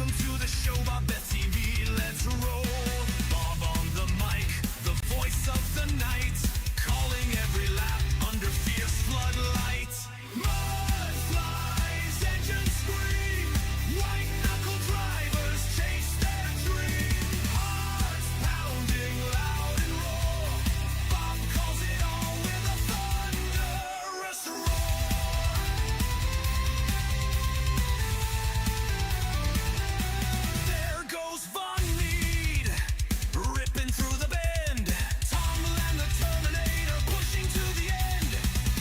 Welcome to the show, BobbethTV, let's roll. Bob on the mic, the voice of the night, calling every lap under fierce floodlight. Mud flies, engines scream, white knuckle drivers chase their dream. Hearts pounding loud and raw, Bob calls it all with a thunderous roar. There goes Von Mead, ripping through the bend. Tom and the Terminator pushing to the end.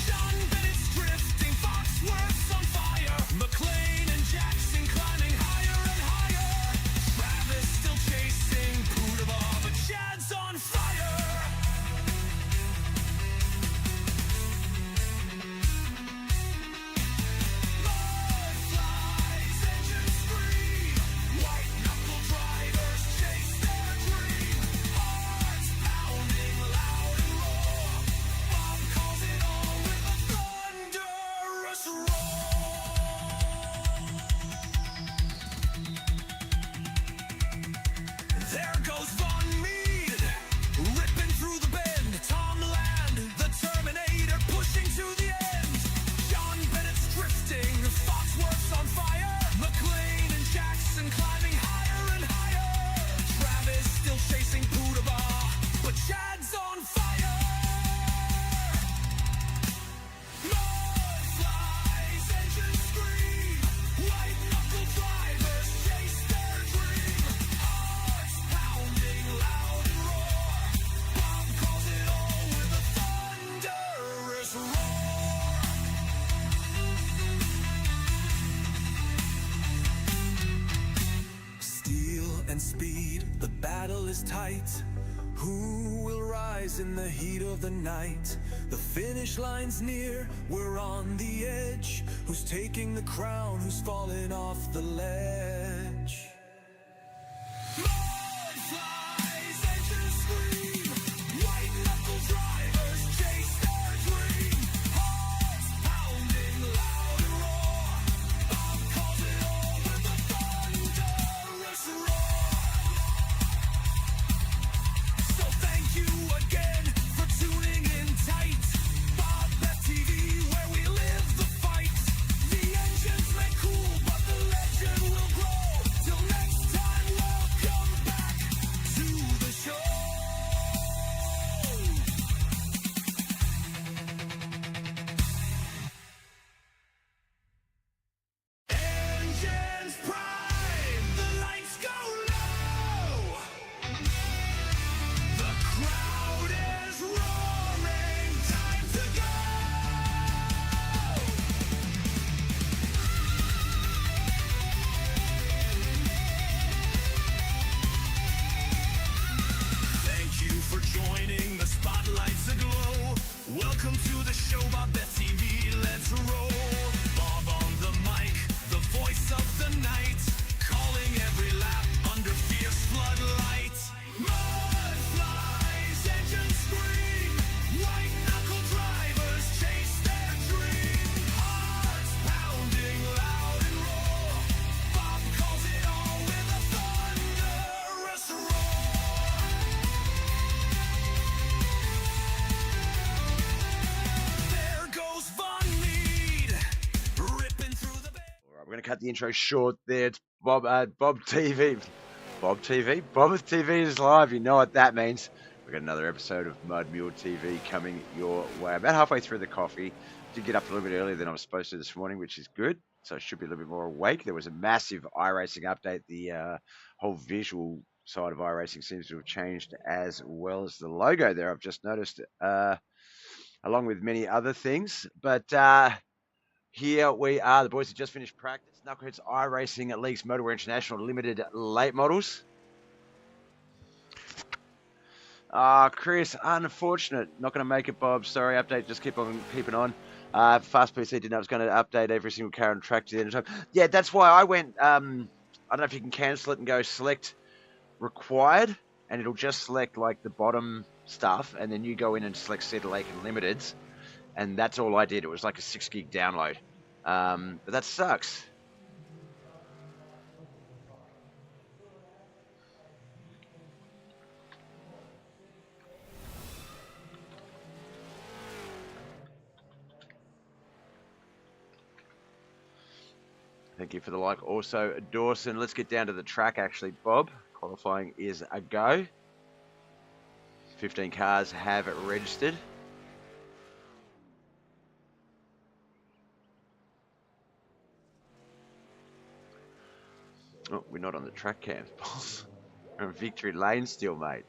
John Bennett's drifting, Foxworth's on fire. McLean and Jackson climbing higher and higher. Travis still chasing Poudabah, but Chad's on fire. Mud flies, engines scream, white knuckle drivers chase their dream. Hearts pounding loud and raw, Bob calls it all with a thunderous roar. There goes Von Mead, ripping through the bend. Tom Land, the Terminator pushing to the end. John Bennett's drifting, Foxworth's on fire. McLean and Jackson climbing higher and higher. Travis still chasing Poudabah, but Chad's on fire. Mud flies, engines scream, white knuckle drivers chase their dream. Hearts pounding loud and roar, Bob calls it all with a thunderous roar. Steel and speed, the battle is tight. Who will rise in the heat of the night? The finish line's near, we're on the edge. Who's taking the crown? Who's falling off the ledge? Mud flies, engines scream, white knuckle drivers chase their dream. Hearts pounding loud and raw, Bob calls it all with a thunderous roar. So thank you again for tuning in tight. BobbethTV, where we live the fight. The engines may cool, but the legend will grow. Till next time, welcome back to the show. Engines prime, the lights go low. The crowd is roaring, time to go. Thank you for joining, the spotlight's aglow. Welcome to the show, BobbethTV, let's roll. Bob on the mic, the voice of the night, calling every lap under fierce floodlight. Mud flies, engines scream, white knuckle drivers chase their dream. Hearts pounding loud and raw, Bob calls it all with a thunderous roar. There goes Von Mead, ripping through the bed. All right, we're going to cut the intro short there. It's BobbethTV. BobbethTV is live. You know what that means. We've got another episode of Mud Mule TV coming your way. About halfway through the coffee. Did get up a little bit earlier than I was supposed to this morning, which is good. So I should be a little bit more awake. There was a massive iRacing update. The whole visual side of iRacing seems to have changed, as well as the logo there. I've just noticed, along with many other things. But here we are. The boys have just finished practice. Knuckleheadz iRacing League's Motowear International Limited late models. Chris, unfortunate. Not going to make it, Bob. Sorry, update. Just keep on keeping on. Fast PC didn't know it was going to update every single car on track to the end of time. Yeah, that's why I went. I don't know if you can cancel it and go select required, and it'll just select like the bottom stuff, and then you go in and select Cedar Lake and Limiteds, and that's all I did. It was like a 6 gig download, but that sucks. Thank you for the like. Also, Dawson, let's get down to the track actually, Bob. Qualifying is a go. 15 cars have registered. Oh, we're not on the track cam, boss. We're on Victory Lane still, mate.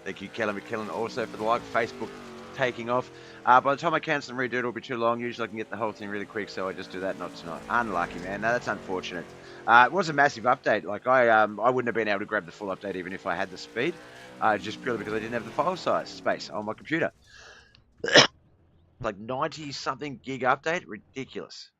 Thank you, Kelly McKellen, also for the like. Facebook taking off. By the time I cancel and redo it, it'll be too long. Usually I can get the whole thing really quick, so I just do that. Not tonight. Unlucky, man. No, that's unfortunate. It was a massive update. Like I wouldn't have been able to grab the full update even if I had the speed, just purely because I didn't have the file size space on my computer. Like 90 something gig update, ridiculous.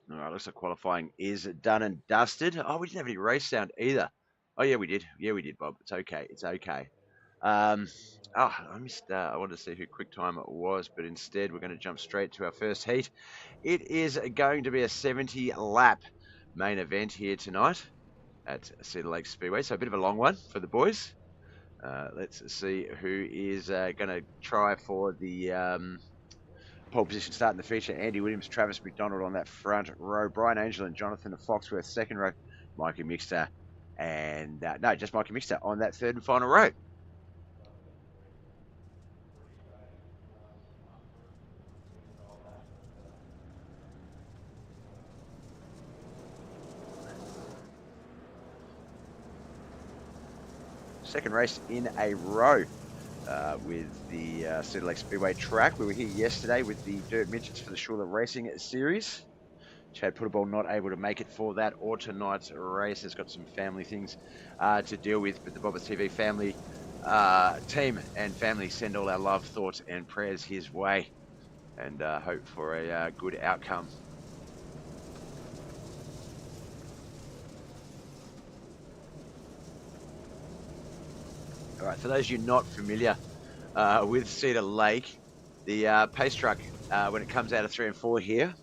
All right, looks like qualifying is done and dusted. Oh, we didn't have any race sound either. Oh, yeah, we did. Yeah, we did, Bob. It's okay. It's okay. I missed. I wanted to see who quick time it was, but instead we're going to jump straight to our first heat. It is going to be a 70 lap main event here tonight at Cedar Lake Speedway. So a bit of a long one for the boys. Let's see who is going to try for the pole position starting the feature. Andy Williams, Travis McDonald on that front row. Brian Angel and Jonathan Foxworth second row. Mikey Mixter and just Mikey Mixter on that third and final row. Second race in a row with the Cedar Lake Speedway track. We were here yesterday with the Dirt Midgets for the Schuler Racing Series. Chad Puttable not able to make it for that or tonight's race. Has got some family things to deal with, but the BobbethTV family team and family send all our love, thoughts, and prayers his way, and hope for a good outcome. All right, for those of you not familiar with Cedar Lake, the pace truck, when it comes out of 3 and 4 here,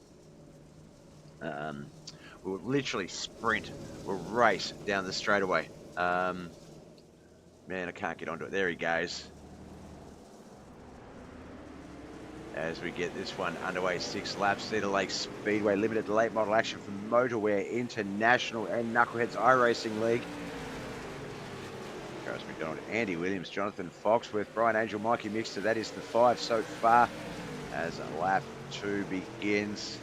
we'll literally sprint, we'll race down the straightaway. Man, I can't get onto it. There he goes. As we get this one underway, 6 laps, Cedar Lake Speedway, limited late model action from Motowear International and Knuckleheadz iRacing League. Travis McDonald, Andy Williams, Jonathan Foxworth, Brian Angel, Mikey Mixter. That is the 5 so far as lap 2 begins.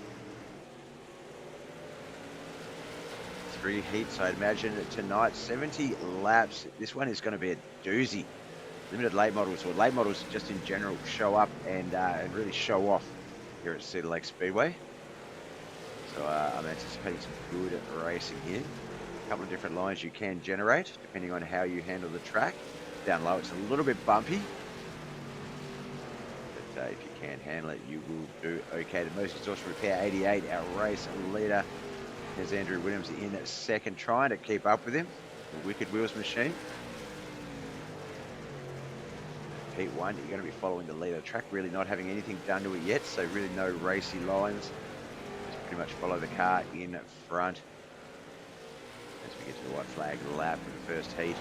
3 heats, I'd imagine, tonight. 70 laps. This one is going to be a doozy. Limited late models, or late models just in general, show up and really show off here at Cedar Lake Speedway. So I'm anticipating some good racing here. A couple of different lines you can generate, depending on how you handle the track. Down low, it's a little bit bumpy. But if you can handle it, you will do okay. The most exhaust repair 88, our race leader. There's Andrew Williams in second, trying to keep up with him. The Wicked Wheels machine. Heat 1, you're going to be following the leader. Track really not having anything done to it yet, so really no racy lines. Just pretty much follow the car in front as we get to the white flag lap for the first heat.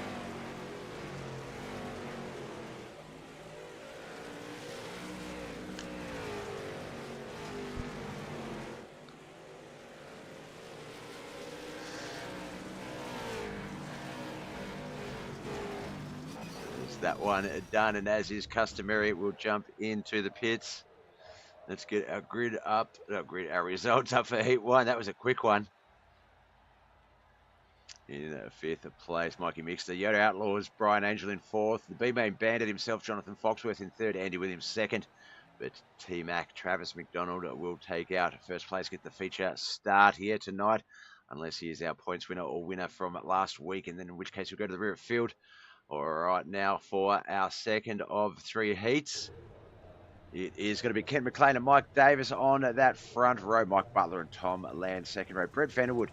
That one done, and as is customary, we'll jump into the pits. Let's get our grid up, our results up for heat one. That was a quick one. In fifth place, Mikey Mixter. Yoda Outlaws, Brian Angel in fourth. The B-Main Bandit himself, Jonathan Foxworth in third. Andy Williams second. But T-Mac, Travis McDonald will take out first place, get the feature start here tonight. Unless he is our points winner or winner from last week, and then in which case we'll go to the rear field. All right, now for our second of three heats. It is going to be Ken McLean and Mike Davis on that front row. Mike Butler and Tom Land second row. Brett Vanderwood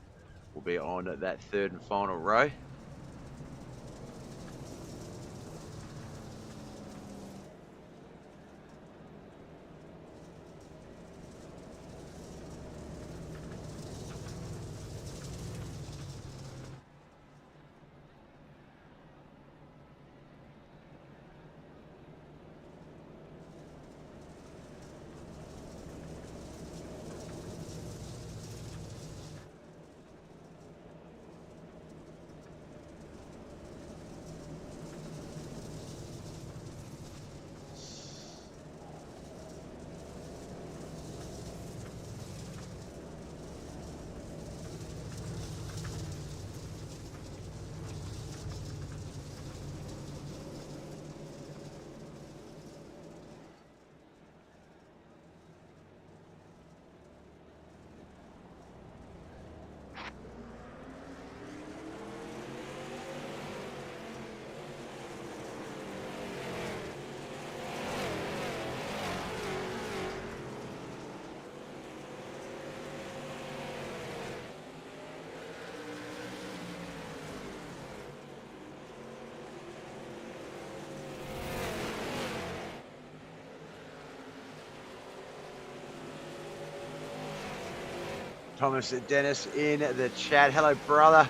will be on that third and final row. Thomas Dennis in the chat. Hello, brother.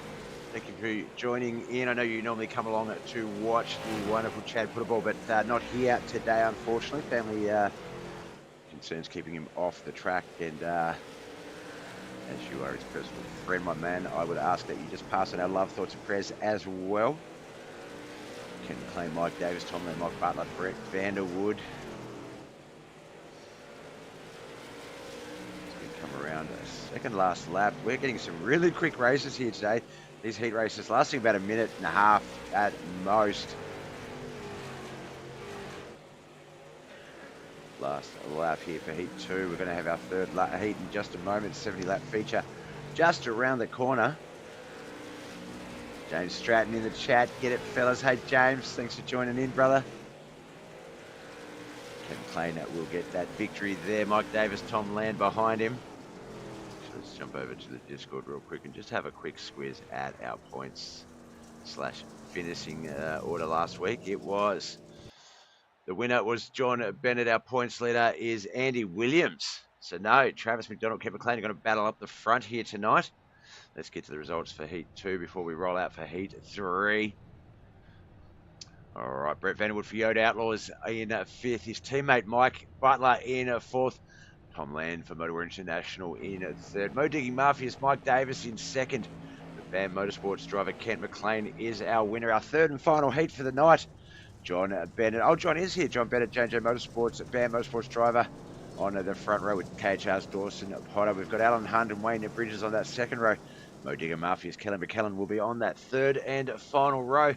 Thank you for joining in. I know you normally come along to watch the wonderful Chad put a ball, but not here today, unfortunately. Family concerns keeping him off the track. And as you are his personal friend, my man, I would ask that you just pass on our love, thoughts, and prayers as well. Ken McLean, Mike Davis, Tom Land, Mike Butler, Brett Vanderwood. Around a second last lap. We're getting some really quick races here today. These heat races lasting about a minute and a half at most. Last lap here for heat two. We're going to have our third heat in just a moment. 70-lap feature just around the corner. James Stratton in the chat. Get it, fellas. Hey, James. Thanks for joining in, brother. Ken McLean will get that victory there. Mike Davis, Tom Land behind him. Let's jump over to the Discord real quick and just have a quick squiz at our points / finishing order last week. It was, the winner was John Bennett. Our points leader is Andy Williams. So no, Travis McDonald, Ken McLean are going to battle up the front here tonight. Let's get to the results for heat two before we roll out for heat three. All right, Brett Vanderwood for Yoda Outlaws in fifth. His teammate Mike Butler in fourth. Tom Land for Motowear International in third. Mo Digging Mafia's Mike Davis in second. The BAM Motorsports driver Kent McLean is our winner. Our third and final heat for the night. John Bennett. Oh, John is here. John Bennett, JJ Motorsports, BAM Motorsports driver on the front row with KHR's Dawson Potter. We've got Alan Hunt and Wayne Bridges on that second row. Mo Digger Mafia's Kellen McKellen will be on that third and final row.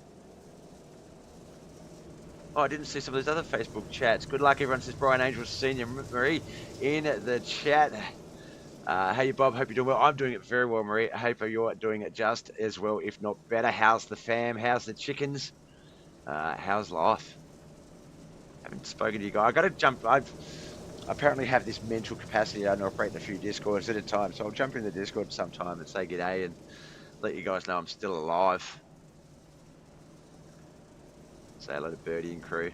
Oh, I didn't see some of those other Facebook chats. Good luck, everyone, says Brian Angel Senior. Marie in the chat. Hey, Bob. Hope you're doing well. I'm doing it very well, Marie. I hope you're doing it just as well, if not better. How's the fam? How's the chickens? How's life? Haven't spoken to you guys. I got to jump. I apparently have this mental capacity. I can operate in a few Discords at a time, so I'll jump in the Discord sometime and say g'day and let you guys know I'm still alive. Say hello to Birdie and crew.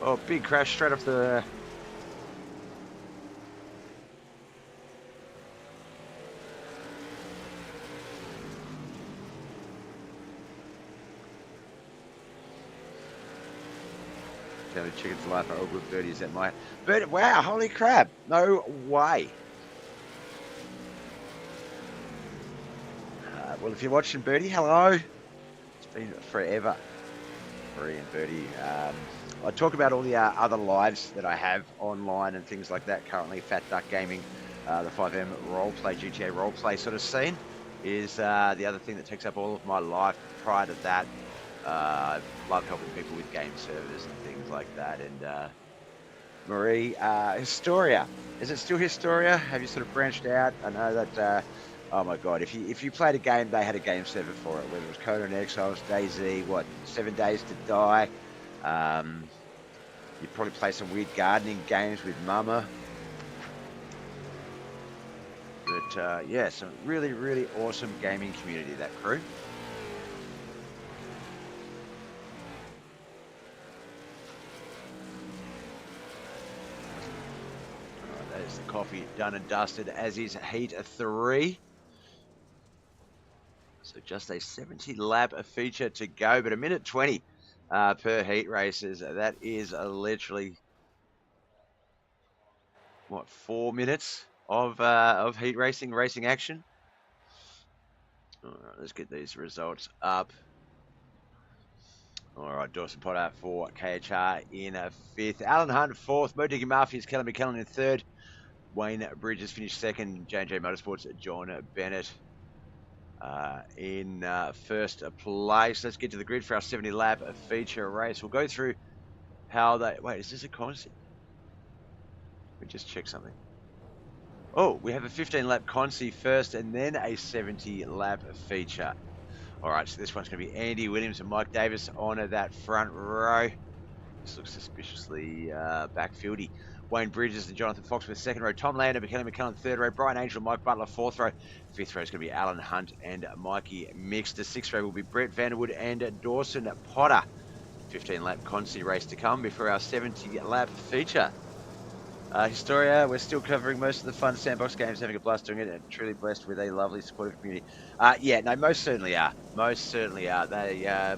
Oh, big crash straight off the... Tell chicken's life are all good birdies that might... But wow, holy crap. No way. Well, if you're watching, Birdie, hello. It's been forever. Brilliant, Birdie. I talk about all the other lives that I have online and things like that. Currently, Fat Duck Gaming, the 5M roleplay, GTA roleplay sort of scene is the other thing that takes up all of my life. Prior to that, I love helping people with game servers and things like that. And Marie, Historia. Is it still Historia? Have you sort of branched out? I know that... oh my god! If you played a game, they had a game server for it. Whether it was Conan Exiles, DayZ, what 7 Days to Die. You'd probably play some weird gardening games with Mama. But yeah, some really, really awesome gaming community, that crew. Alright, that is the coffee done and dusted, as is Heat 3. So just a 70 lap feature to go, but a minute 20 per heat races. That is literally, what, 4 minutes of heat racing action. All right, let's get these results up. All right, Dawson Potter for KHR in 5th. Alan Hunt 4th. Motowear Mafia's Kelly McKellen in 3rd. Wayne Bridges finished 2nd. J&J Motorsports John Bennett in 1st place. Let's get to the grid for our 70 lap feature race. We'll go through how they... Wait, is this a concept? Let me just check something. Oh, we have a 15 lap consi first and then a 70 lap feature. All right, so this one's going to be Andy Williams and Mike Davis on that front row. This looks suspiciously backfieldy. Wayne Bridges and Jonathan Foxworth, 2nd row. Tom Lander, McKelly McKellen, 3rd row. Brian Angel, Mike Butler, 4th row. 5th row is going to be Alan Hunt and Mikey Mixter. 6th row will be Brett Vanderwood and Dawson Potter. 15 lap consi race to come before our 70 lap feature. Historia, we're still covering most of the fun sandbox games, having a blast doing it, and truly blessed with a lovely, supportive community. Yeah, no, most certainly are. Most certainly are. They,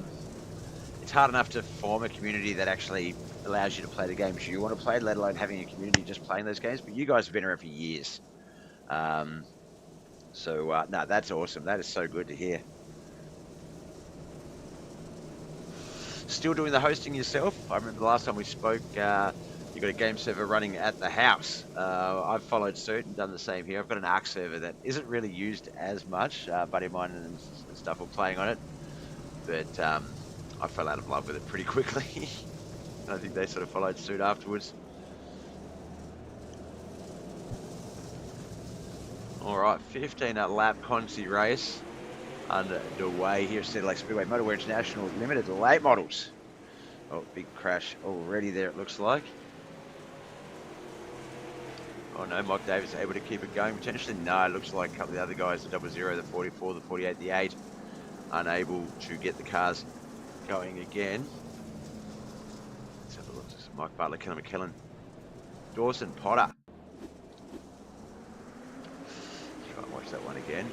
it's hard enough to form a community that actually allows you to play the games you want to play, let alone having a community just playing those games. But you guys have been around for years. No, that's awesome. That is so good to hear. Still doing the hosting yourself? I remember the last time we spoke, you got a game server running at the house. I've followed suit and done the same here. I've got an ARC server that isn't really used as much. Buddy of mine and stuff are playing on it. But I fell out of love with it pretty quickly. I think they sort of followed suit afterwards. Alright, 15 lap consi race underway here at Cedar Lake Speedway. Motowear International Limited late models. Oh, big crash already there, it looks like. Oh no, Mike Davis able to keep it going potentially. No, it looks like a couple of the other guys, the 00, the 44, the 48, the 8, unable to get the cars going again. Let's have a look. Mike Butler, Kelly McKellen, Dawson Potter. Try and watch that one again.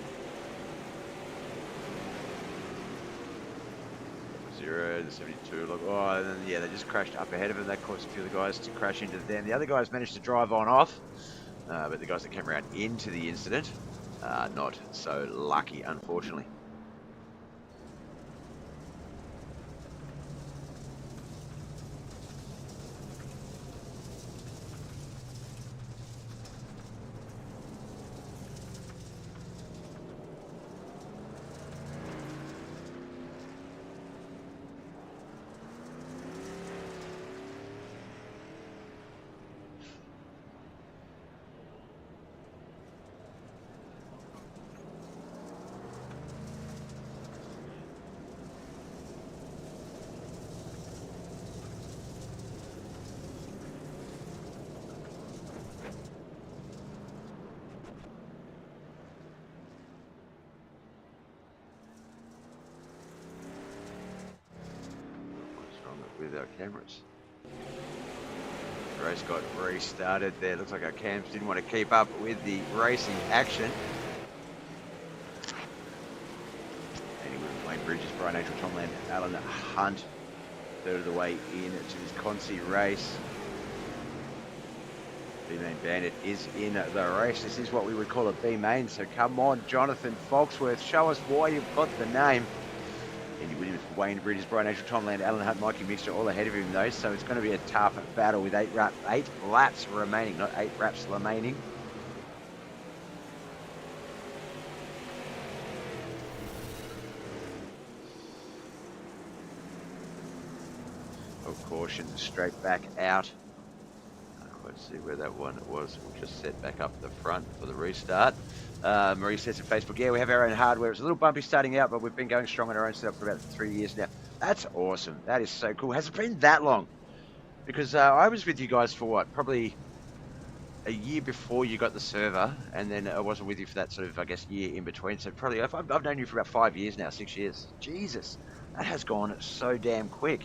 0, the 72, look, oh, and then, yeah, they just crashed up ahead of him. That caused a few of the guys to crash into them. The other guys managed to drive on off, but the guys that came around into the incident, not so lucky, unfortunately. With our cameras. Race got restarted there. Looks like our cams didn't want to keep up with the racing action. Anyway, Wayne Bridges, Brian Angel, Tom Land, Alan Hunt, third of the way in to this Cruisey race. B-Main Bandit is in the race. This is what we would call a B-Main. So come on, Jonathan Foxworth, show us why you've got the name. Andy Williams, Wayne Bridges, Brian Angel, Tom Land, Alan Hunt, Mikey Mixter all ahead of him though. So it's going to be a tough battle with 8 laps remaining, not 8 laps remaining. Of caution, straight back out. Let's see where that one was. We'll just set back up the front for the restart. Marie says on Facebook, yeah, we have our own hardware. It's a little bumpy starting out, but we've been going strong on our own setup for about 3 years now. That's awesome. That is so cool. Has it been that long? Because I was with you guys for what? Probably a year before you got the server, and then I wasn't with you for that sort of, I guess, year in between. So probably, I've known you for about 5 years now, 6 years. Jesus, that has gone so damn quick.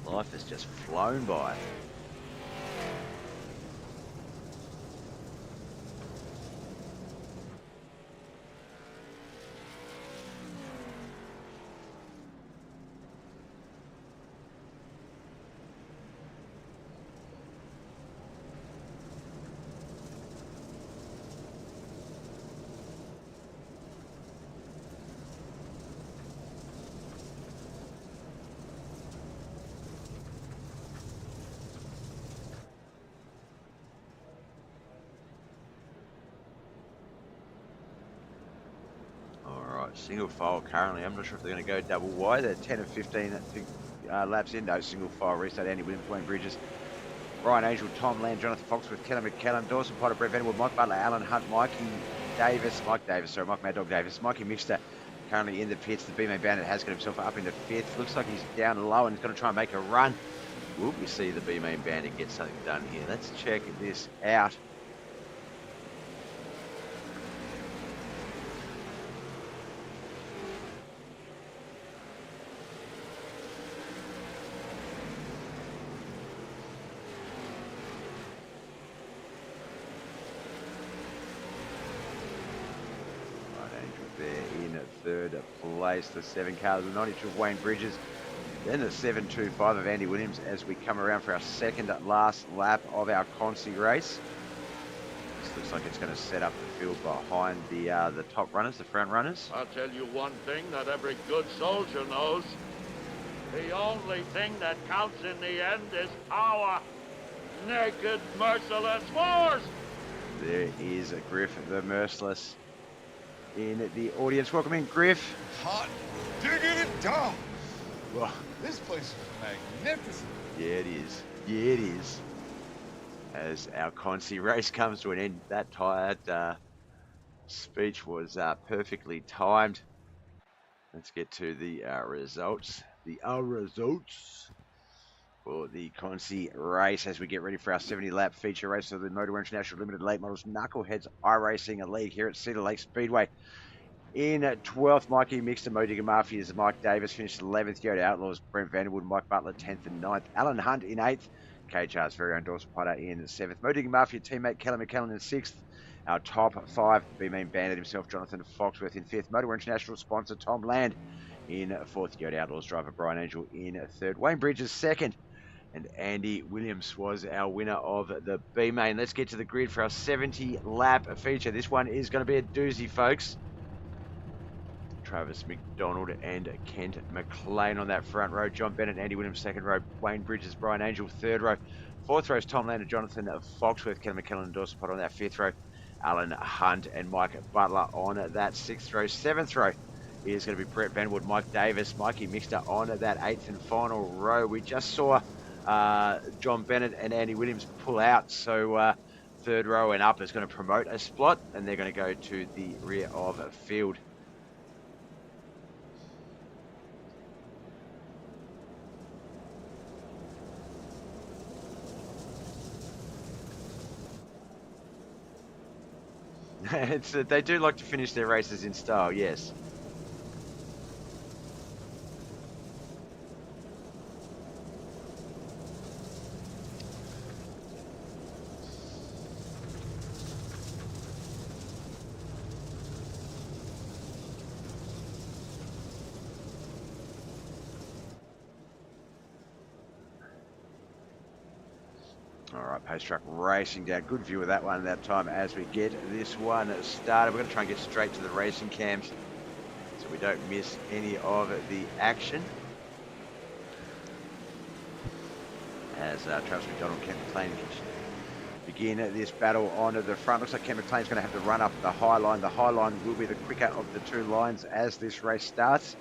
Life has just flown by. Single file currently. I'm not sure if they're going to go double wide. They're 10 of 15 laps in. No single file restart. Andy Williams, Wayne Bridges, Brian Angel, Tom Land, Jonathan Foxworth, Kelly McKellen, Dawson Potter, Brett Vanderwood, Mike Butler, Alan Hunt, Mike Mad Dog Davis, Mikey Mixter currently in the pits. The B-Main Bandit has got himself up into 5th. Looks like he's down low and he's going to try and make a run. Will we see the B-Main Bandit get something done here? Let's check this out. Third place, the 7 car, the 92 of Wayne Bridges, then the 725 of Andy Williams as we come around for our second last lap of our Cruisey race. This looks like it's going to set up the field behind the top runners, the front runners. I'll tell you one thing that every good soldier knows. The only thing that counts in the end is power. Naked, merciless force! There is Griff, the Merciless, in the audience. Welcome in, Griff. Hot digging it down. Well, This place is magnificent. yeah, it is. Yeah, it is. As our Cruisey race comes to an end, that speech was perfectly timed. Let's get to the results. The results for the Cruisey race as we get ready for our 70-lap feature race of the Motowear International Limited Late Models Knuckleheadz iRacing, a league here at Cedar Lake Speedway. In 12th, Mikey Mixter, Modigga Mafia's Mike Davis finished 11th. Yoda Outlaws, Brent Vanderwood, Mike Butler 10th and 9th. Alan Hunt in 8th. KHR's very own Dawson Potter in 7th. Modigga Mafia teammate Kelly McKellen in 6th. Our top 5, B-Main Bandit himself, Jonathan Foxworth in 5th. Motowear International sponsor Tom Land in 4th. Yoda Outlaws driver Brian Angel in 3rd. Wayne Bridges 2nd. And Andy Williams was our winner of the B-Main. Let's get to the grid for our 70-lap feature. This one is going to be a doozy, folks. Travis McDonald and Kent McLean on that front row. John Bennett, Andy Williams, second row. Wayne Bridges, Brian Angel, third row. Fourth row is Tom Land, Jonathan Foxworth, Kelly McKellen and Dawson Potter on that fifth row. Alan Hunt and Mike Butler on that sixth row. Seventh row is going to be Brett Vanwood, Mike Davis, Mikey Mixter on that eighth and final row. We just saw John Bennett and Andy Williams pull out, so third row and up is going to promote a spot, and they're going to go to the rear of field. They do like to finish their races in style, yes. All right, Pace Truck racing down. Good view of that one at that time as we get this one started. We're going to try and get straight to the racing cams so we don't miss any of the action. As Travis McDonald and Ken McLean begin this battle onto the front. Looks like Ken McLean's going to have to run up the high line. The high line will be the quicker of the two lines as this race starts.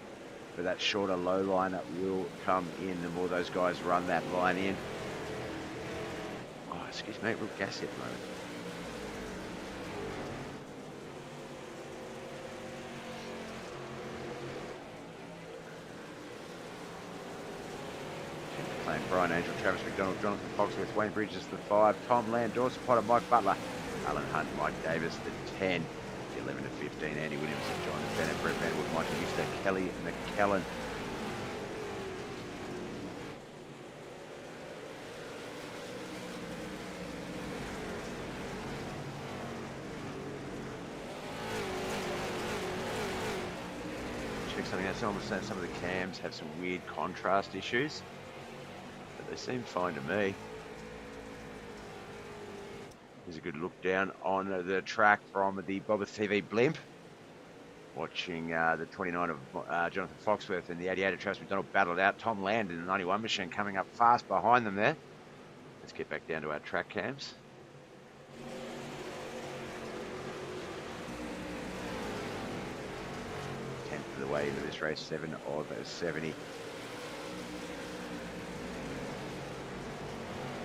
But that shorter low line will come in the more those guys run that line in. Excuse me, real gassy at the moment. Playing Brian Angel, Travis McDonald, Jonathan Foxworth, Wayne Bridges the 5, Tom Land, Dawson Potter, Mike Butler, Alan Hunt, Mike Davis the 10, the 11 to 15, Andy Williamson, John Bennett, Brett Vanderwood, Mike Easter, Kelly McKellen. Something else. Someone was saying some of the cams have some weird contrast issues, but they seem fine to me. Here's a good look down on the track from the BobbethTV blimp. Watching the 29 of Jonathan Foxworth and the 88 of Travis McDonald battle it out. Tom Land in the 91 machine coming up fast behind them there. Let's get back down to our track cams. The way into this race, 7 of 70.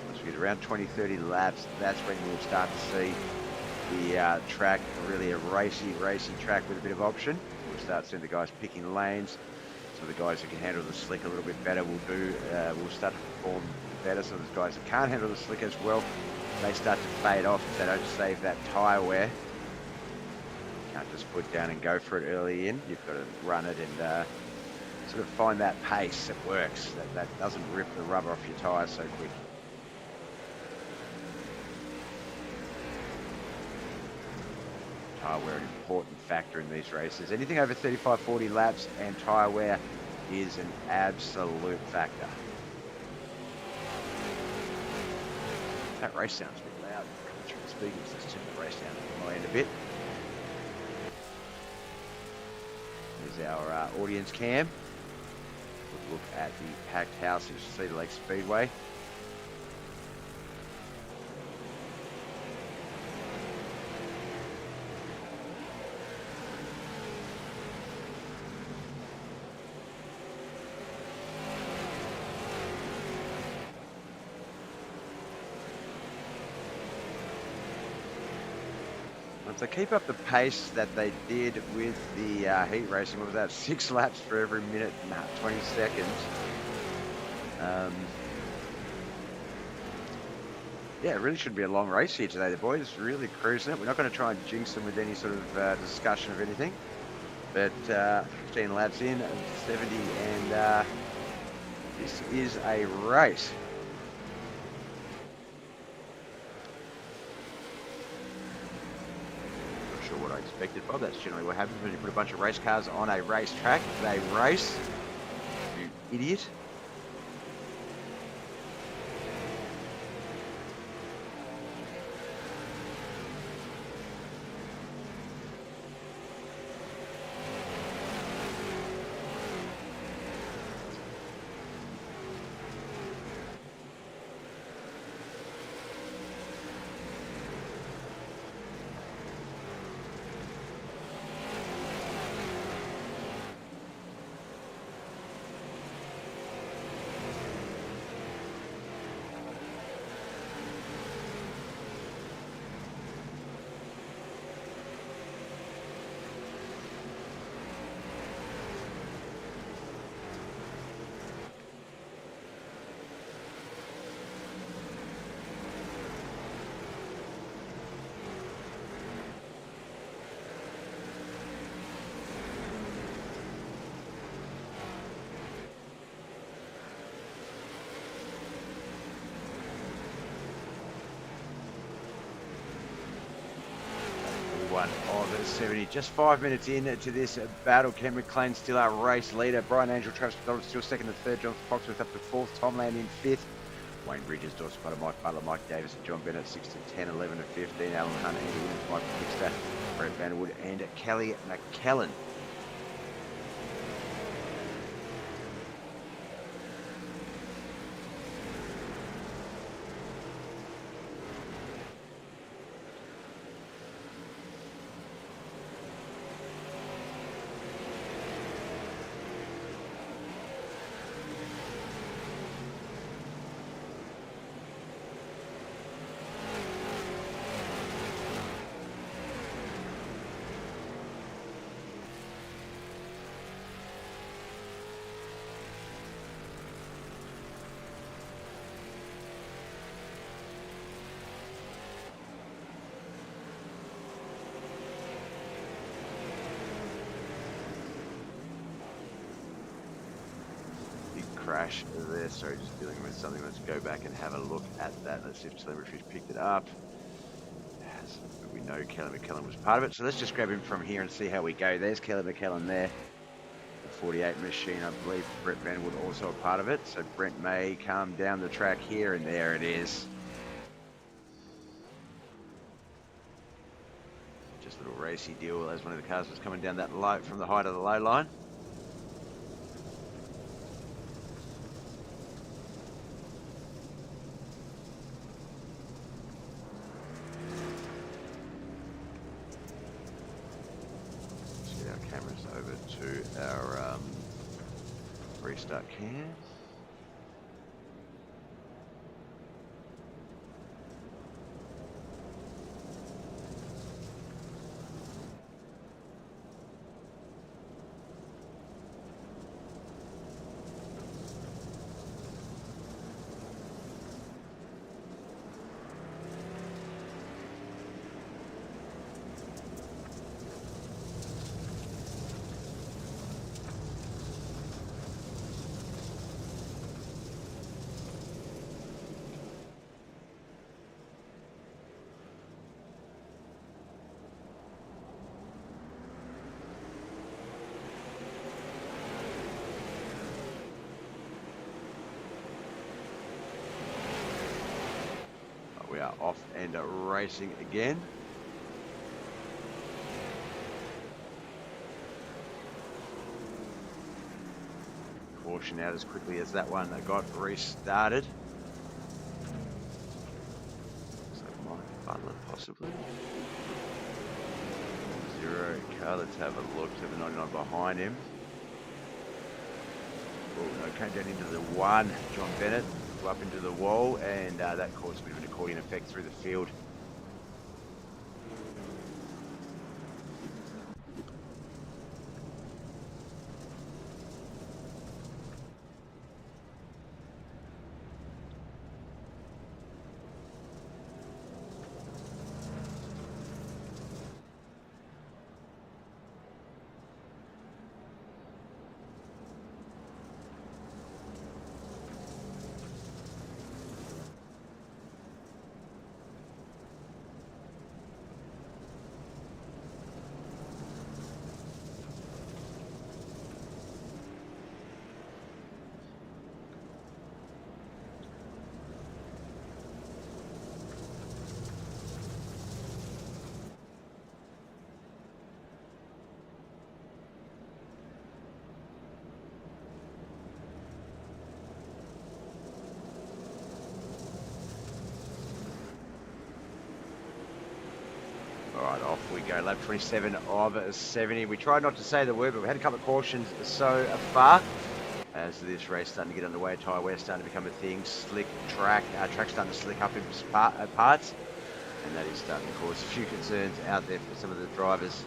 Once we get around 20-30 laps, that's when we'll start to see the track really a racy track with a bit of option. We'll start seeing the guys picking lanes. Some of the guys who can handle the slick a little bit better will start to perform better. Some of the guys that can't handle the slick as well, they start to fade off if they don't save that tyre wear. Can't just put down and go for it early in. You've got to run it and sort of find that pace that works, that doesn't rip the rubber off your tyres so quick. Tyre wear an important factor in these races. Anything over 35-40 laps and tyre wear is an absolute factor. That race sounds a bit loud coming through the speakers. Let's turn the race down on my end a bit. Here's our audience cam. Look at the packed house at Cedar Lake Speedway. So keep up the pace that they did with the heat racing. What was that? 6 laps for every minute, 20 seconds. Yeah, it really should be a long race here today. The boys really cruising it. We're not going to try and jinx them with any sort of discussion of anything. But 15 laps in, 70, and this is a race. What I expected, Bob. That's generally what happens when you put a bunch of race cars on a racetrack. They race. You idiot. of 70. Just 5 minutes in to this battle. Ken McLean still our race leader. Brian Angel, Travis McDonald still second and third. John Foxworth up to fourth. Tom Land in fifth. Wayne Bridges, Dawson Potter, Mike Butler, Mike Davis, and John Bennett 6 to 10, 11 to 15. Alan Hunt, Andy Williams, Mike Dixter, Brett Vanderwood, and Kelly McKellen. Crash there, sorry, just dealing with something. Let's go back and have a look at that. Let's see if Telemetry's picked it up. As we know Kelly McKellen was part of it, so let's just grab him from here and see how we go. There's Kelly McKellen there, the 48 machine. I believe Brett Vanderwood also a part of it, so Brent may come down the track here, and there it is. Just a little racy deal as one of the cars was coming down that low from the height of the low line. Cameras over to our restart cam. We are off and racing again. Caution out as quickly as that one got restarted. So Mike Butler possibly. Zero car, let's have a look. 799 behind him. Oh no, came down into the one. John Bennett up into the wall, and that caused a bit of an accordion effect through the field. Alright, off we go. Lap 27 of 70. We tried not to say the word, but we had a couple of cautions so far. As this race starting to get underway, tyre wear starting to become a thing. Slick track, track's starting to slick up in parts. And that is starting to cause a few concerns out there for some of the drivers.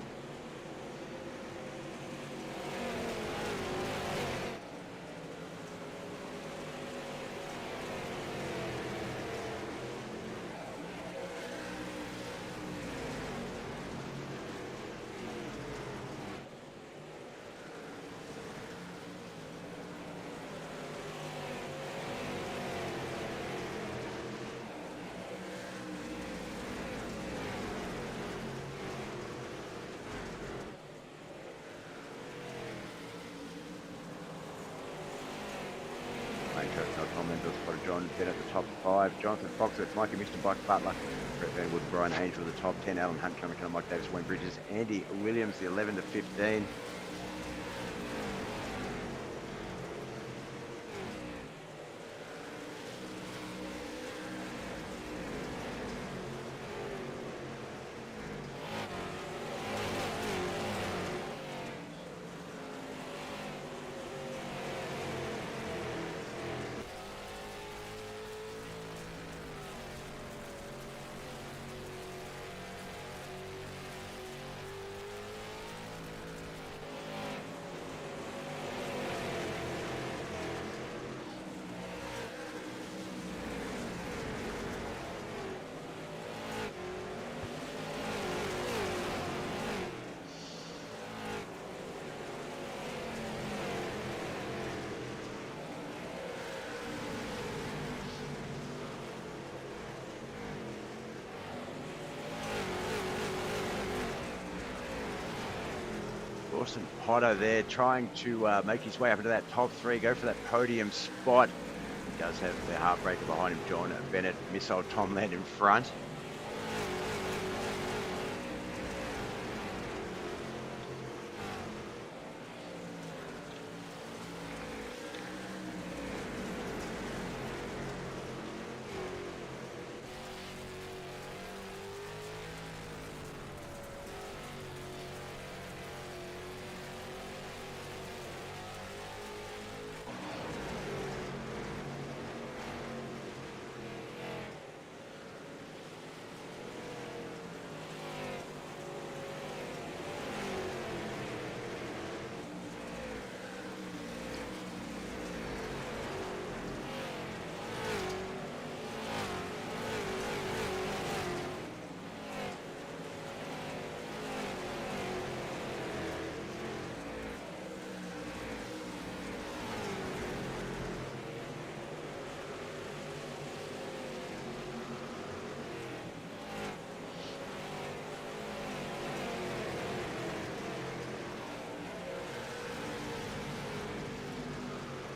Tom Landor, spotted John Bennett at the top 5. Jonathan Foxworth, Mikey Mixter, Mike Butler, Brett Van Wood, Brian Angel at the top 10. Alan Hunt, Cameron Keller, Mike Davis, Wayne Bridges, Andy Williams, the 11 to 15. Awesome Potter there trying to make his way up into that top 3, go for that podium spot. He does have the heartbreaker behind him, John Bennett, Missile Tom Land in front.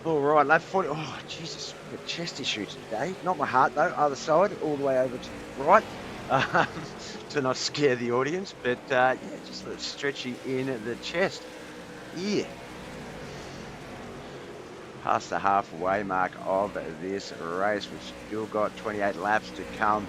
All right, lap 40. Oh, Jesus, a chest issue today. Not my heart, though. Other side, all the way over to the right. To not scare the audience. But, yeah, just a little stretchy in the chest. Yeah. Past the halfway mark of this race. We've still got 28 laps to come.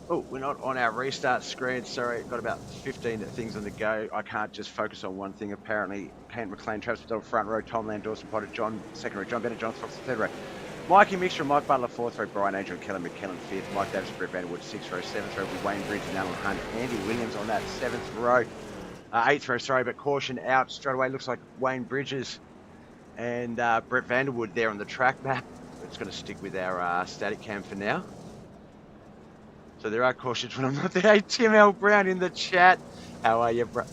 Oh, we're not on our restart screen. Sorry, got about 15 things on the go. I can't just focus on one thing, apparently. Kent McLean, Travis Patel, front row, Tom Land, Dawson Potter, John, second row, John Bennett, John Fox, third row. Mikey Mixture, Mike Butler, fourth row, Brian Angel, Kelly McKellen, fifth, Mike Davis, Brett Vanderwood, sixth row, seventh row, with Wayne Bridges and Alan Hunt, Andy Williams on that seventh row. Eighth row, sorry, but caution out straight away. Looks like Wayne Bridges and Brett Vanderwood there on the track map. We're just going to stick with our static cam for now. So there are cautions when I'm not there. Hey, Tim L. Brown in the chat. How are you, bro?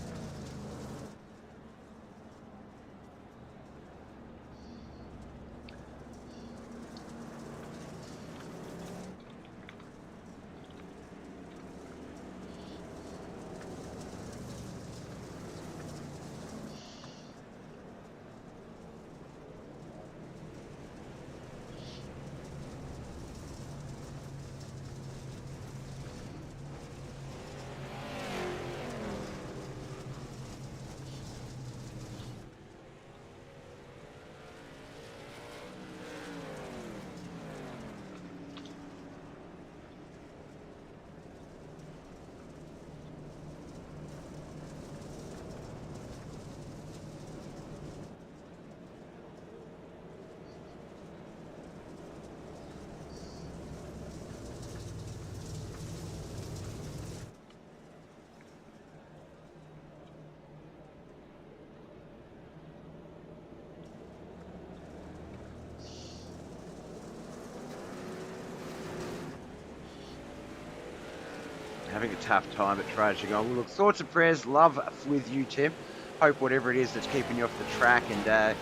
having a tough time at trudging on. Well, look, thoughts and prayers, love with you, Tim. Hope whatever it is that's keeping you off the track and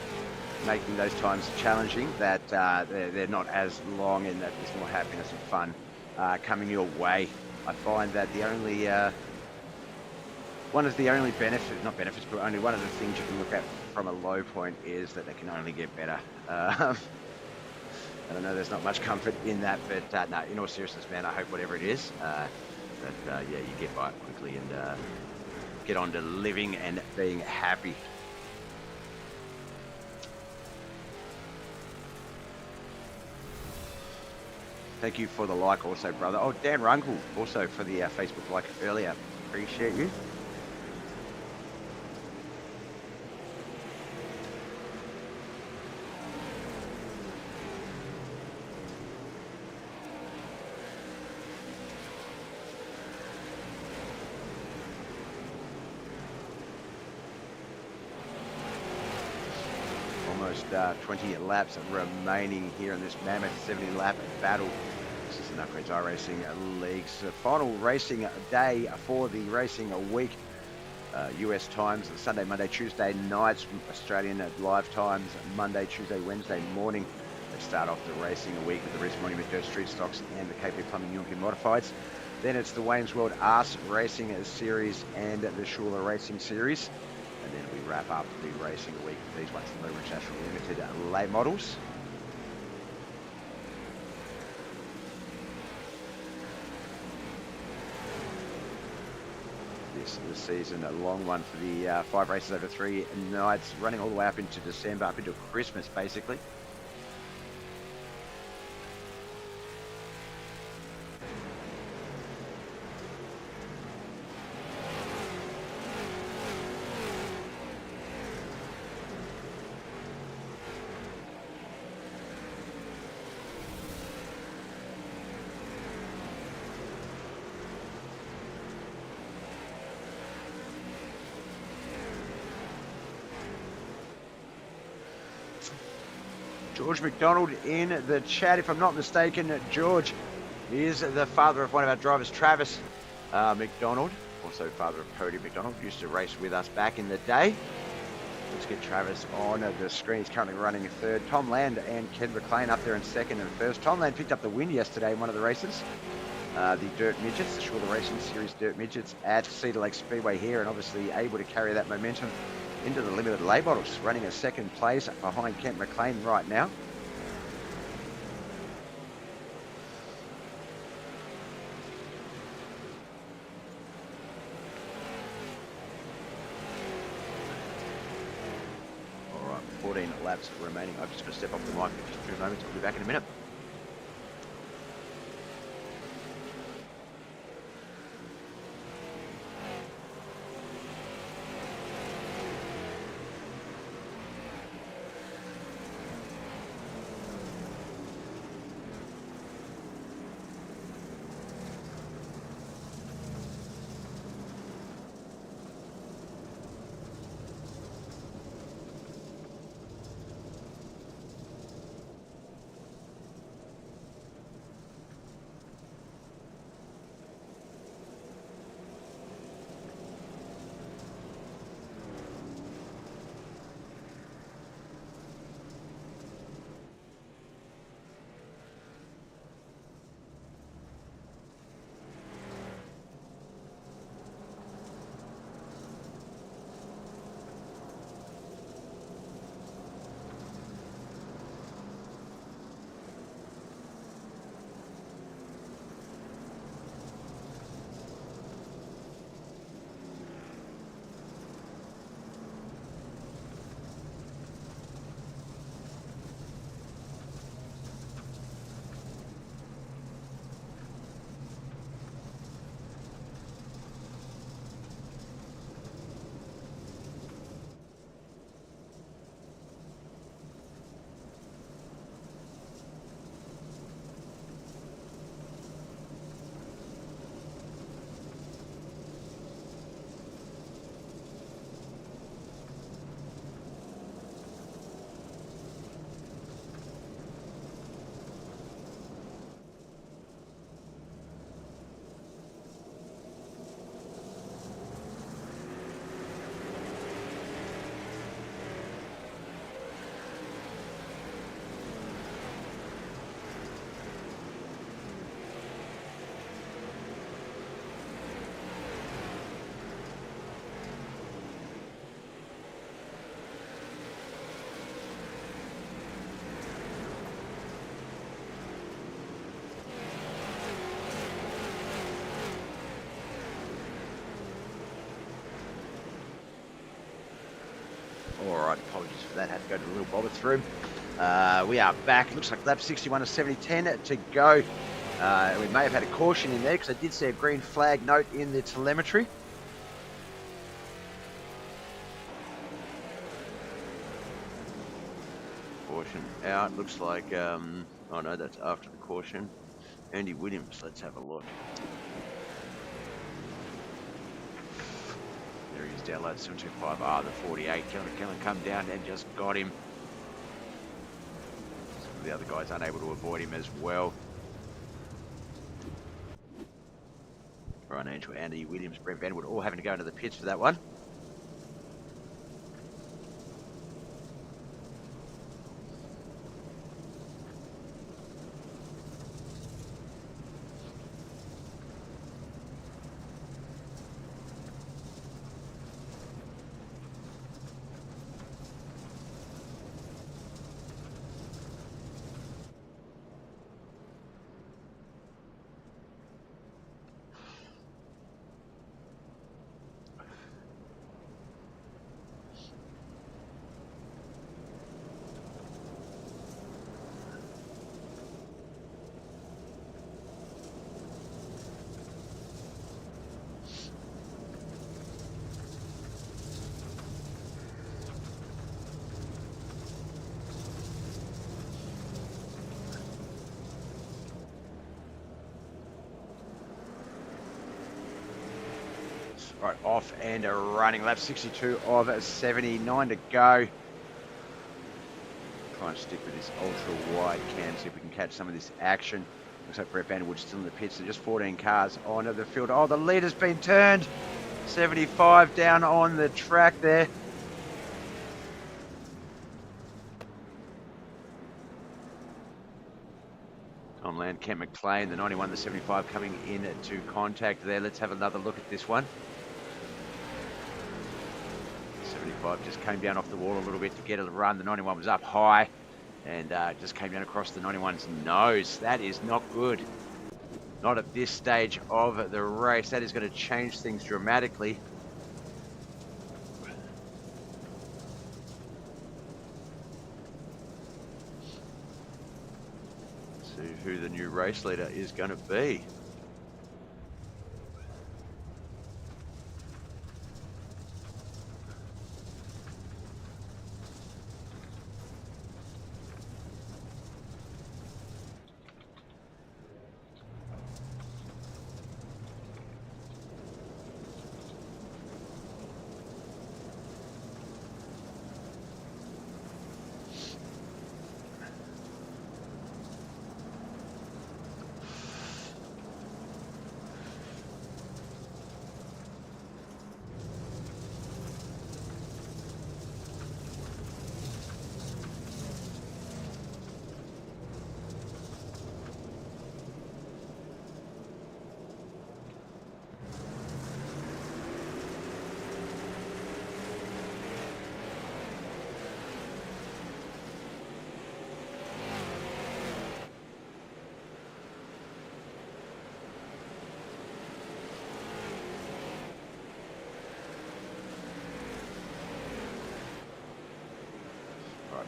making those times challenging, that they're not as long, and that there's more happiness and fun coming your way. I find that the only one of the only benefits, not benefits, but only one of the things you can look at from a low point is that they can only get better. I don't know, there's not much comfort in that, but no, in all seriousness, man, I hope whatever it is, that yeah, you get by it quickly and get on to living and being happy. Thank you for the like also, brother. Oh, Dan Runkle also for the Facebook like earlier. Appreciate you. Almost 20 laps remaining here in this mammoth 70-lap battle. This is the Knuckleheadz iRacing League's final racing day for the racing week. US times, Sunday, Monday, Tuesday nights, Australian live times, Monday, Tuesday, Wednesday morning. They start off the racing week with the Reese Monument Dirt Street Stocks and the KP Plumbing European Modifieds. Then it's the Wayne's World Arse Racing Series and the Shula Racing Series. And then we wrap up the racing week with these ones, the Motowear International Limited late models. This is the season, a long one for the 5 races over 3 nights, running all the way up into December, up into Christmas basically. George McDonald in the chat, if I'm not mistaken. George is the father of one of our drivers, Travis McDonald, also father of Cody McDonald, used to race with us back in the day. Let's get Travis on the screen. He's currently running third. Tom Land and Ken McLean up there in second and first. Tom Land picked up the win yesterday in one of the races. The Dirt Midgets, the Shula Racing Series Dirt Midgets at Cedar Lake Speedway here, and obviously able to carry that momentum into the limited lay bottles, running a second place behind Kent McLean right now. All right, 14 laps remaining. I'm just going to step off the mic for just a few moments. I'll be back in a minute. Alright, apologies for that. Had to go to the little Bobbeth's room. We are back. Looks like lap 61 of 70-10 to go. We may have had a caution in there because I did see a green flag note in the telemetry. Caution out. Looks like, oh no, that's after the caution. Andy Williams, let's have a look. There he is, download 725R, the 48. Kellen come down and just got him. Some of the other guys unable to avoid him as well. Ryan Angel, Andy Williams, Brent Benwood all having to go into the pits for that one. Right, off and running. Lap 62 of 79 to go. Try and stick with this ultra wide cam, see if we can catch some of this action. Looks like Brett Vanderwood's still in the pits. So just 14 cars onto the field. Oh, the leader's been turned. 75 down on the track there. Tom Land, Kent McLean, the 91, the 75 coming in to contact there. Let's have another look at this one. 75 just came down off the wall a little bit to get a run. The 91 was up high and just came down across the 91's nose. That is not good. Not at this stage of the race. That is going to change things dramatically. See who the new race leader is going to be.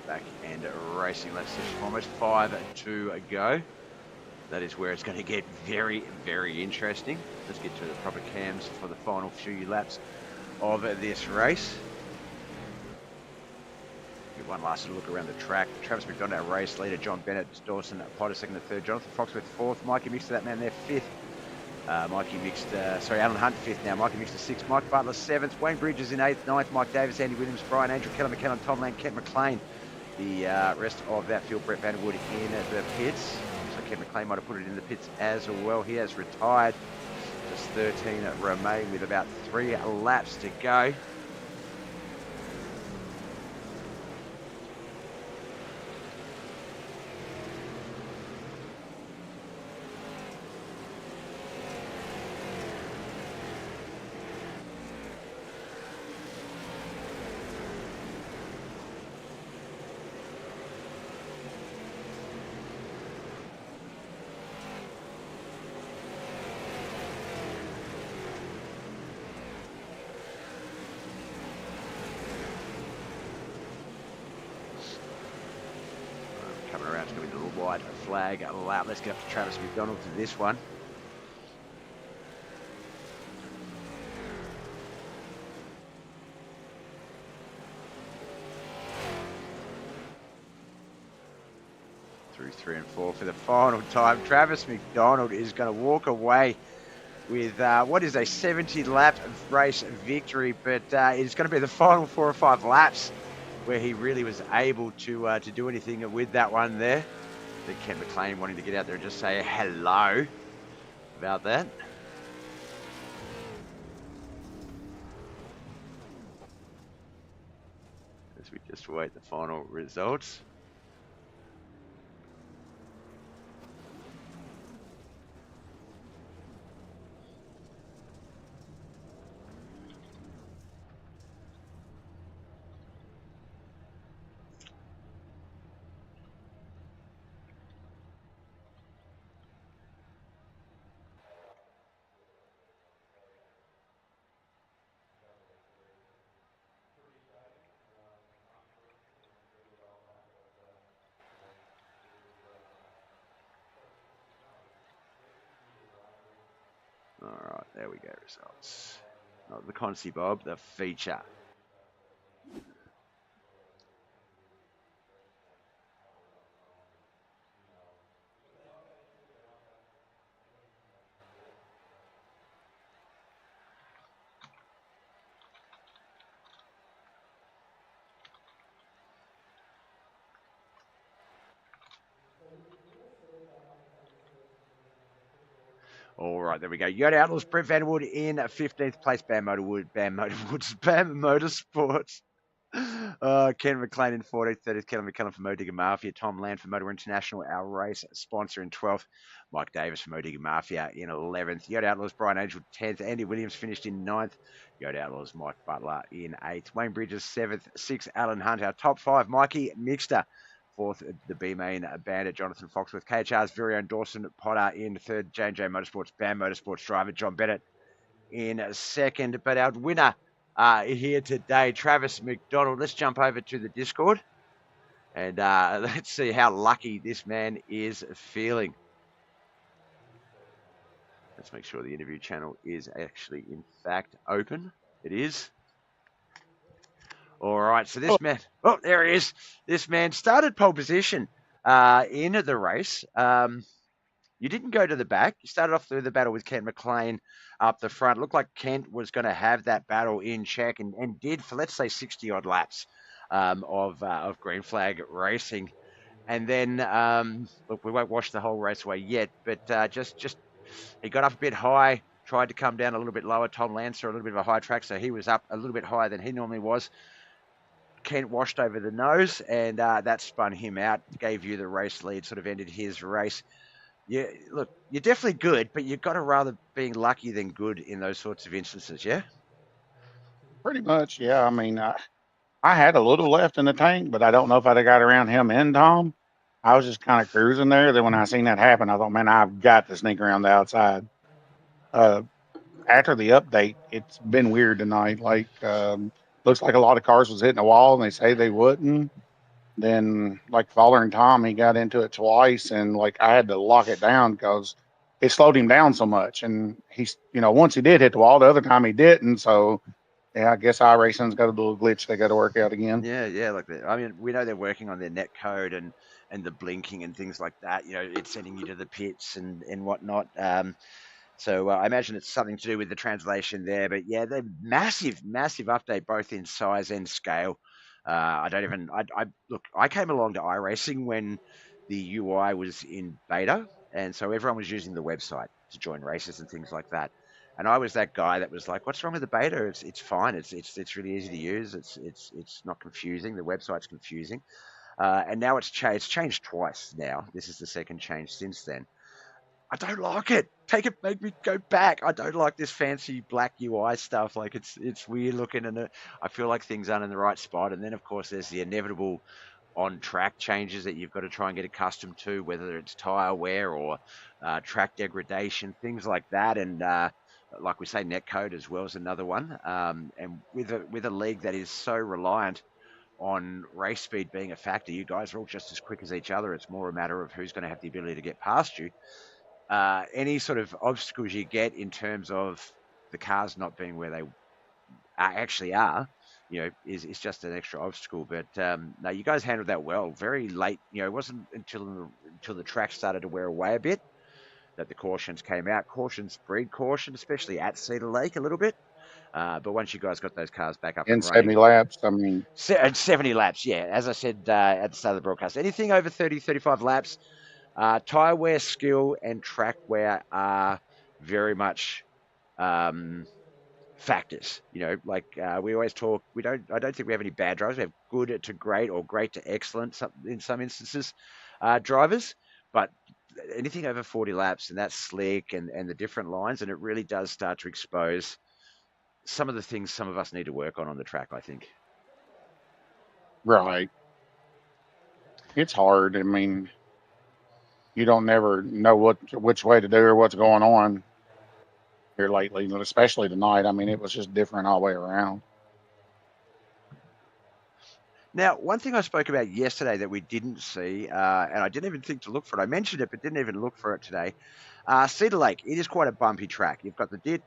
Back and racing. Let's see, almost 5 to go. That is where it's going to get very, very interesting. Let's get to the proper cams for the final few laps of this race. Get one last look around the track. Travis McDonald, our race leader. John Bennett, Dawson Potter, second and third. Jonathan Foxworth, fourth. Mikey Mixed to that man there, fifth. Alan Hunt, fifth now. Mikey Mixed to sixth. Mike Butler, seventh. Wayne Bridges in eighth. Ninth. Mike Davis, Andy Williams, Brian Angel, Kelly McKenna, Tom Land, Kent McLean. The rest of that field, Brett Vanderwood in the pits. So Kent McLean might have put it in the pits as well. He has retired. Just 13 remain with about 3 laps to go. flag lap. Let's get up to Travis McDonald for this one. Through 3 and 4 for the final time. Travis McDonald is going to walk away with what is a 70-lap race victory, but it's going to be the final 4 or 5 laps where he really was able to do anything with that one there. I think Ken McLean wanting to get out there and just say hello about that. As we just await the final results. All right, there we go, results. Not the Concy Bob, the feature. All right, there we go. Yoda Outlaws, Brett Vanderwood in 15th place. Bam Motorsports. Ken McLean in 14th, 30th. Kellen McCullum for Modigga Mafia. Tom Land for Motor International, our race sponsor in 12th. Mike Davis for Modigga Mafia in 11th. Yoda Outlaws, Brian Angel 10th. Andy Williams finished in 9th. Yoda Outlaws, Mike Butler in 8th. Wayne Bridges 7th. 6th, Alan Hunt. Our top 5, Mikey Mixter. 4th, the B-Main Bandit, Jonathan Foxworth. KHR's very own Dawson Potter in 3rd. J&J Motorsports, BAM Motorsports driver John Bennett in 2nd. But our winner here today, Travis McDonald. Let's jump over to the Discord and let's see how lucky this man is feeling. Let's make sure the interview channel is actually, in fact, open. It is. All right, so this man, oh, there he is. This man started pole position in the race. You didn't go to the back. You started off through the battle with Kent McLean up the front. Looked like Kent was going to have that battle in check and did for, let's say, 60-odd laps of green flag racing. And then, look, we won't wash the whole race away yet, but just he got up a bit high, tried to come down a little bit lower. Tom Lancer, a little bit of a high track, so he was up a little bit higher than he normally was. Kent washed over the nose, and that spun him out, gave you the race lead, sort of ended his race. Yeah, look, you're definitely good, but you've got to rather being lucky than good in those sorts of instances, yeah? Pretty much, yeah. I mean, I had a little left in the tank, but I don't know if I'd have got around him and Tom. I was just kind of cruising there. Then when I seen that happen, I thought, man, I've got to sneak around the outside. After the update, it's been weird tonight. Like, looks like a lot of cars was hitting the wall, and they say they wouldn't. Then, like, following Tom, he got into it twice, and, like, I had to lock it down because it slowed him down so much. And he's, once he did hit the wall, the other time he didn't. So, yeah, I guess iRacing's got a little glitch they got to work out again. Yeah. Like, I mean, we know they're working on their net code and the blinking and things like that. It's sending you to the pits and whatnot. So I imagine it's something to do with the translation there. But yeah, they're massive update, both in size and scale. I came along to iRacing when the UI was in beta, and so everyone was using the website to join races and things like that. And I was that guy that was like, "What's wrong with the beta? It's fine. It's really easy to use. It's not confusing. The website's confusing." And now it's changed twice. Now this is the second change since then. I don't like it. Make me go back. I don't like this fancy black UI stuff. Like it's weird looking, and I feel like things aren't in the right spot. And then of course there's the inevitable on-track changes that you've got to try and get accustomed to, whether it's tire wear or track degradation, things like that. And like we say, netcode as well is another one. And with a league that is so reliant on race speed being a factor. You guys are all just as quick as each other. It's more a matter of who's going to have the ability to get past you. Any sort of obstacles you get in terms of the cars not being where they actually are, is just an extra obstacle. But no, you guys handled that well. Very late, it wasn't until the track started to wear away a bit that the cautions came out. Cautions breed caution, especially at Cedar Lake a little bit. But once you guys got those cars back up In and 70 running, laps, I mean, 70 laps, yeah. As I said at the start of the broadcast, anything over 30, 35 laps, tyre wear, skill, and track wear are very much factors. Like we always talk. I don't think we have any bad drivers. We have good to great or great to excellent in some instances drivers, but anything over 40 laps and that's slick and the different lines, and it really does start to expose some of the things some of us need to work on the track, I think. right. It's hard. I mean, you don't never know which way to do or what's going on here lately, especially tonight. I mean, it was just different all the way around. Now, one thing I spoke about yesterday that we didn't see, and I didn't even think to look for it. I mentioned it, but didn't even look for it today. Cedar Lake, it is quite a bumpy track. You've got the ditch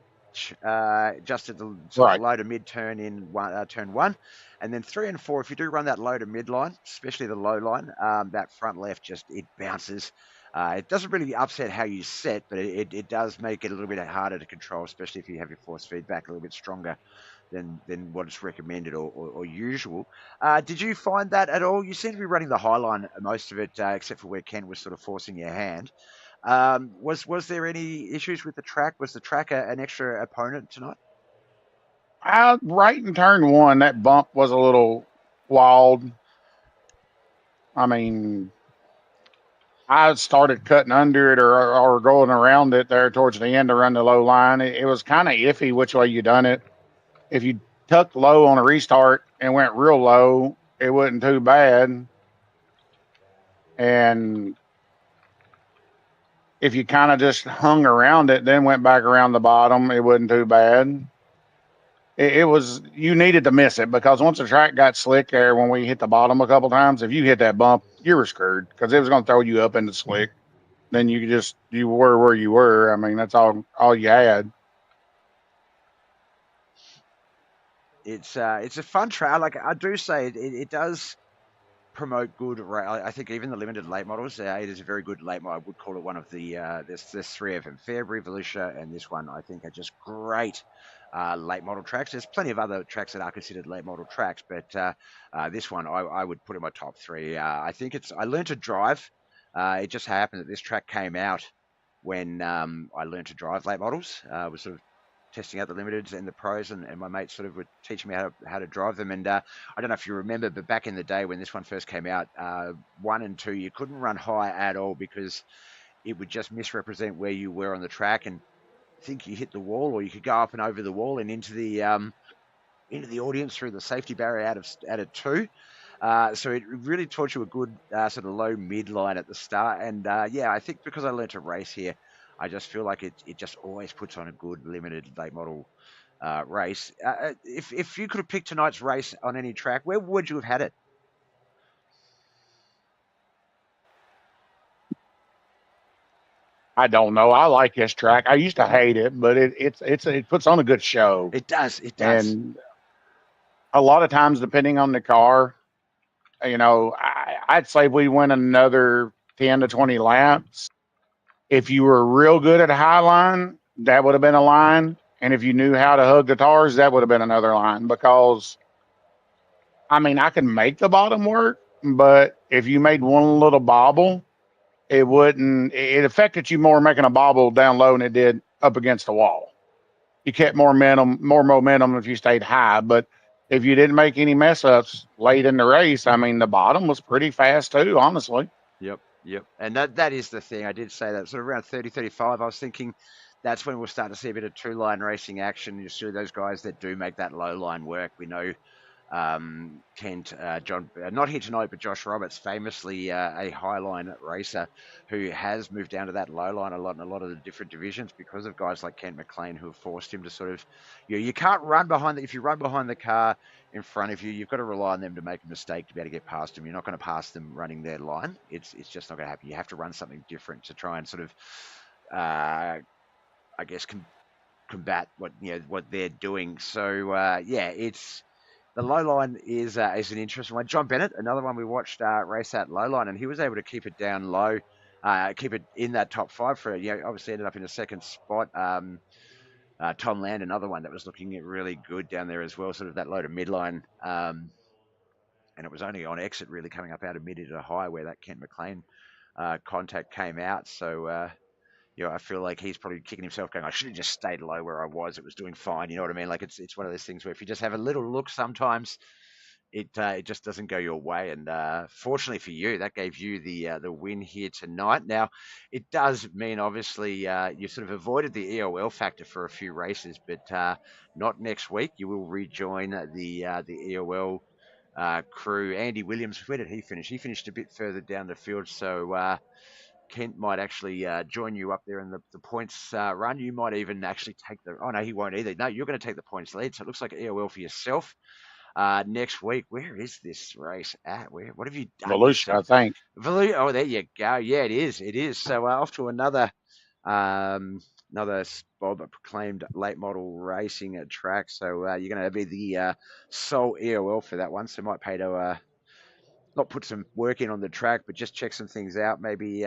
just at the sort Right. of low to mid turn in turn 1, and then 3 and 4. If you do run that low to mid line, especially the low line, that front left it bounces. It doesn't really upset how you set, but it does make it a little bit harder to control, especially if you have your force feedback a little bit stronger than what is recommended or usual. Did you find that at all? You seem to be running the high line most of it, except for where Ken was sort of forcing your hand. Was there any issues with the track? Was the track an extra opponent tonight? Right in turn 1, that bump was a little wild. I mean, I started cutting under it or going around it there towards the end to run the low line. It was kind of iffy which way you done it. If you tucked low on a restart and went real low, it wasn't too bad. And if you kind of just hung around it, then went back around the bottom, it wasn't too bad. It was, you needed to miss it because once the track got slick there, when we hit the bottom a couple times, if you hit that bump, you were screwed because it was going to throw you up into slick. Then you were where you were. I mean, that's all you had. It's a fun track. Like I do say, it does promote good. I think even the limited late models, it is a very good late model. I would call it one of the there's 3 of them: Fairbury, Volusia, and this one. I think are just great late model tracks. There's plenty of other tracks that are considered late model tracks, but this one I would put in my top 3. I think I learned to drive. It just happened that this track came out when I learned to drive late models. Was sort of testing out the limiteds and the pros, and my mates sort of were teaching me how to drive them. And I don't know if you remember, but back in the day when this one first came out, 1 and 2, you couldn't run high at all because it would just misrepresent where you were on the track, and think you hit the wall, or you could go up and over the wall and into the audience through the safety barrier out of 2. So it really taught you a good sort of low mid line at the start. And yeah, I think because I learned to race here, I just feel like it just always puts on a good limited late model race. If you could have picked tonight's race on any track, where would you have had it? I don't know. I like this track. I used to hate it, but it puts on a good show. It does. And a lot of times, depending on the car, I'd say we went another 10 to 20 laps. If you were real good at a high line, that would have been a line. And if you knew how to hug guitars, that would have been another line. Because, I mean, I can make the bottom work, but if you made one little bobble, it affected you more making a bobble down low than it did up against the wall. You kept more momentum if you stayed high. But if you didn't make any mess ups late in the race, I mean, the bottom was pretty fast too, honestly. Yep. And that is the thing. I did say that sort of around 30, 35, I was thinking that's when we'll start to see a bit of 2-line racing action. You see those guys that do make that low line work. We know Kent, John, not here tonight, but Josh Roberts, famously a highline racer who has moved down to that low line a lot in a lot of the different divisions because of guys like Kent McLean who have forced him to sort of, you can't run behind if you run behind the car in front of you, you've got to rely on them to make a mistake to be able to get past them. You're not going to pass them running their line. It's just not going to happen. You have to run something different to try and sort of, I guess, combat what they're doing. So it's the low line is an interesting one. John Bennett, another one we watched race that low line, and he was able to keep it down low, keep it in that top five for obviously ended up in a second spot. Tom Land, another one that was looking at really good down there as well, sort of that low to midline. And it was only on exit really coming up out of mid into high where that Kent McLean contact came out. So I feel like he's probably kicking himself going, I should have just stayed low where I was. It was doing fine. You know what I mean? Like it's one of those things where if you just have a little look sometimes, it just doesn't go your way. And fortunately for you, that gave you the win here tonight. Now, it does mean obviously you sort of avoided the EOL factor for a few races, but not next week. You will rejoin the EOL crew. Andy Williams, where did he finish? He finished a bit further down the field, so Kent might actually join you up there in the points run. You might even actually take the... Oh, no, he won't either. No, you're going to take the points lead, so it looks like EOL for yourself. Next week, where is this race at? What have you done? Volusia, I think. Oh, there you go. Yeah, it is. It is. So off to another Bob proclaimed late model racing track. So you're going to be the sole EOL for that one. So might pay to not put some work in on the track, but just check some things out. Maybe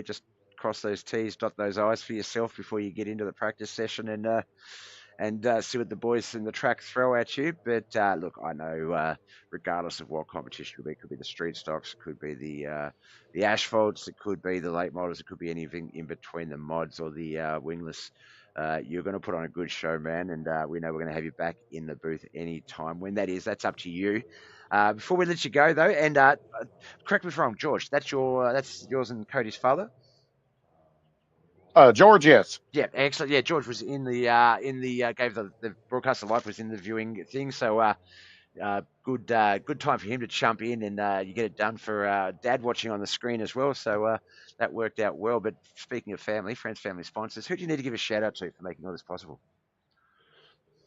just cross those T's, dot those I's for yourself before you get into the practice session and see what the boys in the track throw at you. But look, I know regardless of what competition it could be the street stocks, it could be the asphalts, it could be the late models, it could be anything in between the mods or the wingless. You're going to put on a good show, man, and we know we're going to have you back in the booth anytime. When that is, that's up to you. Before we let you go, though, and correct me if I'm wrong, George, that's yours and Cody's father? George, yes. Yeah, excellent. Yeah, George was in the gave the broadcaster live, was in the viewing thing. So good time for him to jump in and you get it done for Dad watching on the screen as well. So that worked out well. But speaking of family, friends, family, sponsors, who do you need to give a shout out to for making all this possible?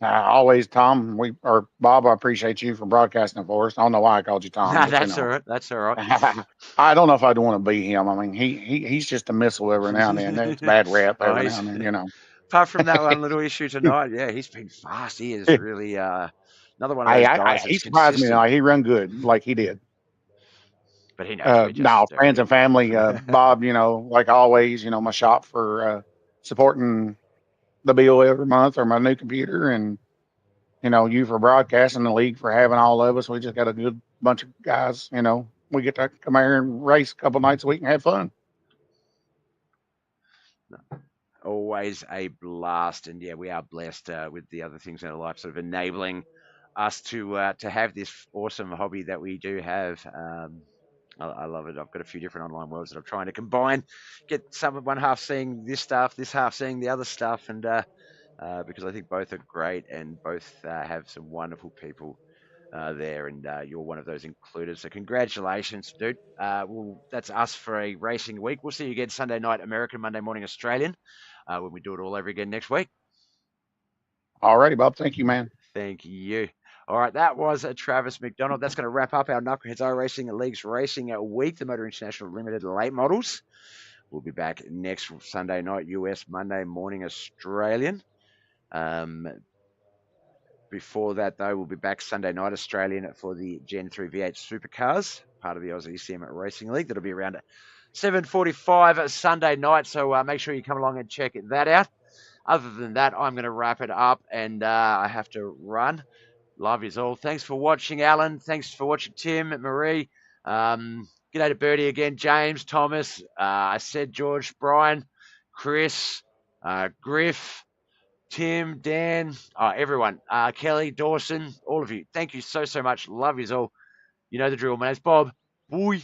Always, Tom, or Bob, I appreciate you for broadcasting for us. I don't know why I called you Tom. Nah, that's all right. That's all right. I don't know if I'd want to be him. I mean, he's just a missile every now and then. It's bad rep every now and then, Apart from that one little issue tonight, yeah, he's been fast. He is really another one of those guys. He surprised me. Like, he run good, like he did. But he knows. No, friends and family, Bob, like always, my shop for supporting the bill every month, or my new computer, and you for broadcasting, the league for having all of us. We just got a good bunch of guys. We get to come here and race a couple nights a week and have fun. Always a blast, and yeah, we are blessed with the other things in our life, sort of enabling us to have this awesome hobby that we do have. I love it. I've got a few different online worlds that I'm trying to combine, get one half seeing this stuff, this half seeing the other stuff, and because I think both are great and both have some wonderful people there, and you're one of those included. So congratulations, dude. That's us for a racing week. We'll see you again Sunday night American, Monday morning Australian, when we do it all over again next week. All righty, Bob. Thank you, man. Thank you. All right, that was Travis McDonald. That's going to wrap up our Knuckleheadz iRacing Leagues Racing Week, the Motor International Limited late models. We'll be back next Sunday night US, Monday morning Australian. Before that, though, we'll be back Sunday night Australian for the Gen 3 V8 Supercars, part of the Aussie ECM Racing League. That'll be around 7:45 Sunday night, so make sure you come along and check that out. Other than that, I'm going to wrap it up, and I have to run. Love yous all. Thanks for watching, Alan. Thanks for watching, Tim, Marie. G'day to Bertie again, James, Thomas. I said George, Brian, Chris, Griff, Tim, Dan, everyone. Kelly, Dawson, all of you. Thank you so much. Love yous all. You know the drill. My name's Bob. Boy.